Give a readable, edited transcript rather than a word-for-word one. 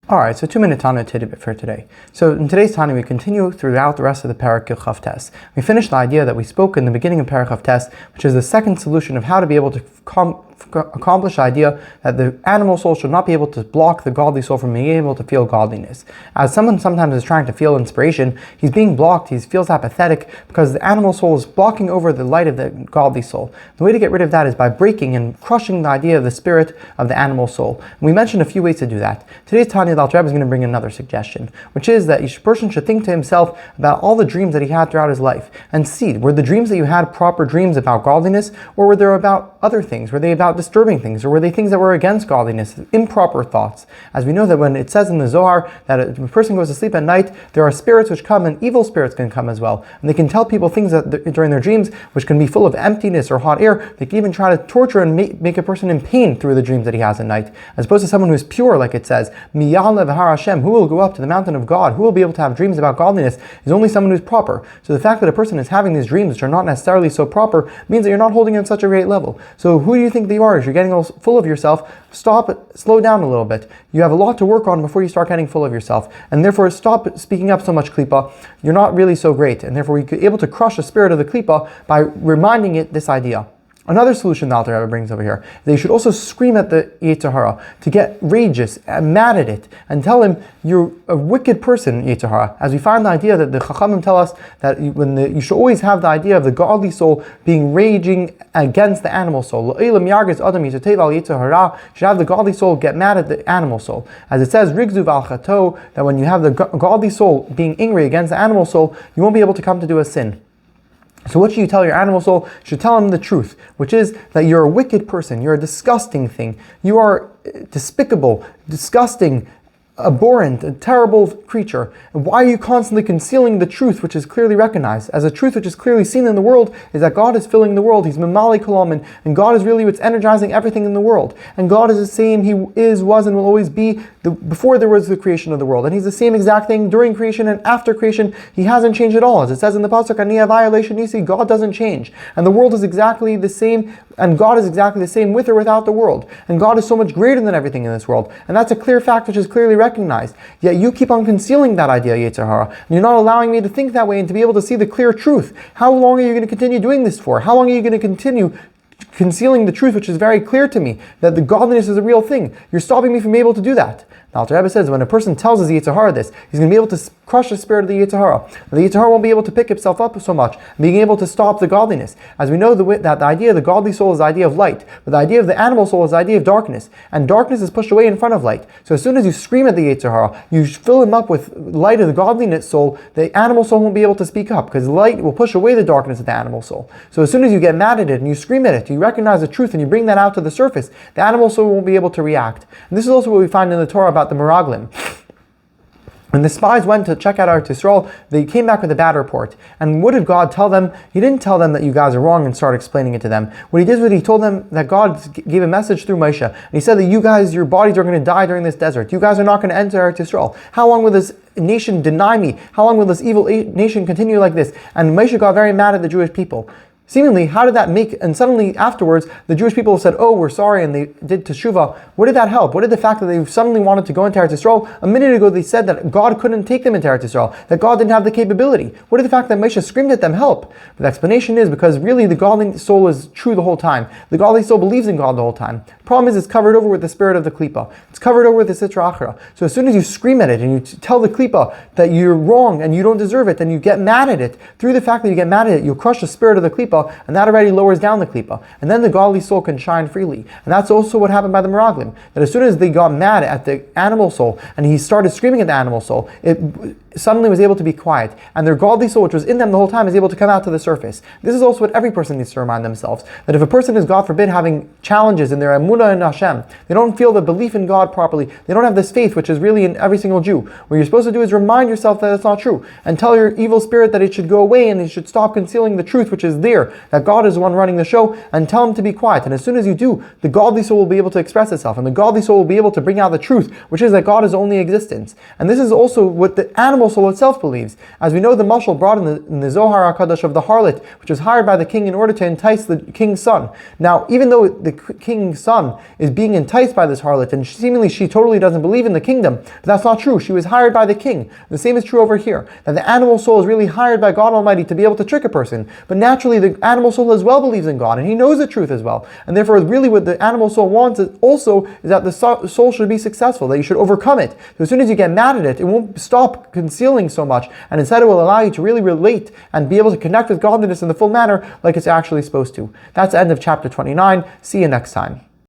Alright, so 2-minute Tanya tidbit for today. So in today's Tanya, we continue throughout the rest of the Parak Chavtes. We finished the idea that we spoke in the beginning of Parak Chavtes, which is the second solution of how to be able to accomplish the idea that the animal soul should not be able to block the godly soul from being able to feel godliness. As someone sometimes is trying to feel inspiration, he's being blocked, he feels apathetic because the animal soul is blocking over the light of the godly soul. The way to get rid of that is by breaking and crushing the idea of the spirit of the animal soul. And we mentioned a few ways to do that. Today's Tanya, the Alter Rebbe is going to bring another suggestion, which is that each person should think to himself about all the dreams that he had throughout his life and see, were the dreams that you had proper dreams about godliness, or were they about other things? Were they about disturbing things, or were they things that were against godliness, improper thoughts? As we know that when it says in the Zohar that a person goes to sleep at night, there are spirits which come, and evil spirits can come as well, and they can tell people things that during their dreams which can be full of emptiness or hot air. They can even try to torture and make a person in pain through the dreams that he has at night, as opposed to someone who is pure, like it says, Miyalev Har Hashem, who will go up to the mountain of God, who will be able to have dreams about godliness, is only someone who's proper. So the fact that a person is having these dreams which are not necessarily so proper means that you're not holding on such a great level. So who do you think that you are? If you're getting all full of yourself, stop, slow down a little bit. You have a lot to work on before you start getting full of yourself, and therefore stop speaking up so much Kelipa. You're not really so great, and therefore you're able to crush the spirit of the Kelipa by reminding it this idea. Another solution the Alter Rebbe brings over here is that you should also scream at the Yetzer Hara, to get rageous and mad at it, and tell him you're a wicked person, Yetzer Hara. As we find the idea that the Chachamim tell us that you should always have the idea of the godly soul being raging against the animal soul. You should have the godly soul get mad at the animal soul. As it says, Rigzu val chato, that when you have the godly soul being angry against the animal soul, you won't be able to come to do a sin. So what should you tell your animal soul? You should tell him the truth, which is that you're a wicked person, you're a disgusting thing, you are despicable, disgusting, abhorrent, a terrible creature. And why are you constantly concealing the truth which is clearly recognized? As a truth which is clearly seen in the world is that God is filling the world. He's Mamali Kolam, and God is really what's energizing everything in the world. And God is the same, He is, was, and will always be before there was the creation of the world. And He's the same exact thing during creation and after creation. He hasn't changed at all. As it says in the Pasuk, Ani Havaya Leisha Nisi, God doesn't change. And the world is exactly the same, and God is exactly the same with or without the world. And God is so much greater than everything in this world. And that's a clear fact which is clearly recognized. Yet you keep on concealing that idea, Yetzer Hara. And you're not allowing me to think that way and to be able to see the clear truth. How long are you going to continue doing this for? How long are you going to continue concealing the truth which is very clear to me, that the godliness is a real thing? You're stopping me from being able to do that. The Alter Rebbe says when a person tells his Yetzer Hara this, he's going to be able to crush the spirit of the Yetzer Hara. The Yetzer Hara won't be able to pick himself up so much, being able to stop the godliness. As we know that the idea of the godly soul is the idea of light, but the idea of the animal soul is the idea of darkness, and darkness is pushed away in front of light. So as soon as you scream at the Yetzer Hara, you fill him up with light of the godliness soul, the animal soul won't be able to speak up, because light will push away the darkness of the animal soul. So as soon as you get mad at it and you scream at it, you recognize the truth and you bring that out to the surface, the animal soul won't be able to react. And this is also what we find in the Torah about the Meraglim. When the spies went to check out Eretz Yisrael, they came back with a bad report. And what did God tell them? He didn't tell them that you guys are wrong and start explaining it to them. What He did was He told them that God gave a message through Moshe. And He said that you guys, your bodies are going to die during this desert. You guys are not going to enter Eretz Yisrael. How long will this nation deny me? How long will this evil nation continue like this? And Moshe got very mad at the Jewish people. Seemingly, how did that make, and suddenly afterwards, the Jewish people said, oh, we're sorry, and they did teshuvah. What did that help? What did the fact that they suddenly wanted to go into Eretz Yisrael? A minute ago they said that God couldn't take them into Eretz Yisrael, that God didn't have the capability. What did the fact that Moshe screamed at them help? But the explanation is because really the godly soul is true the whole time. The godly soul believes in God the whole time. The problem is it's covered over with the spirit of the Kelipa. It's covered over with the Sitra Achra. So as soon as you scream at it and you tell the Kelipa that you're wrong and you don't deserve it, then you get mad at it. Through the fact that you get mad at it, you'll crush the spirit of the Kelipa, and that already lowers down the Kelipa. And then the godly soul can shine freely. And that's also what happened by the Meraglim. That as soon as they got mad at the animal soul and he started screaming at the animal soul, it suddenly was able to be quiet. And their godly soul, which was in them the whole time, is able to come out to the surface. This is also what every person needs to remind themselves. That if a person is, God forbid, having challenges in their emunah in Hashem, they don't feel the belief in God properly, they don't have this faith, which is really in every single Jew. What you're supposed to do is remind yourself that it's not true. And tell your evil spirit that it should go away and it should stop concealing the truth which is there. That God is the one running the show, and tell him to be quiet. And as soon as you do, the godly soul will be able to express itself. And the godly soul will be able to bring out the truth, which is that God is only existence. And this is also what the animal animal soul itself believes. As we know, the mashal brought in the Zohar HaKadosh of the harlot, which was hired by the king in order to entice the king's son. Now, even though the king's son is being enticed by this harlot, and seemingly she totally doesn't believe in the kingdom, but that's not true. She was hired by the king. The same is true over here, that the animal soul is really hired by God Almighty to be able to trick a person. But naturally, the animal soul as well believes in God, and he knows the truth as well. And therefore, really what the animal soul wants also is that the soul should be successful, that you should overcome it. So as soon as you get mad at it, it won't stop concealing so much, and instead it will allow you to really relate and be able to connect with godliness in the full manner like it's actually supposed to. That's the end of chapter 29. See you next time.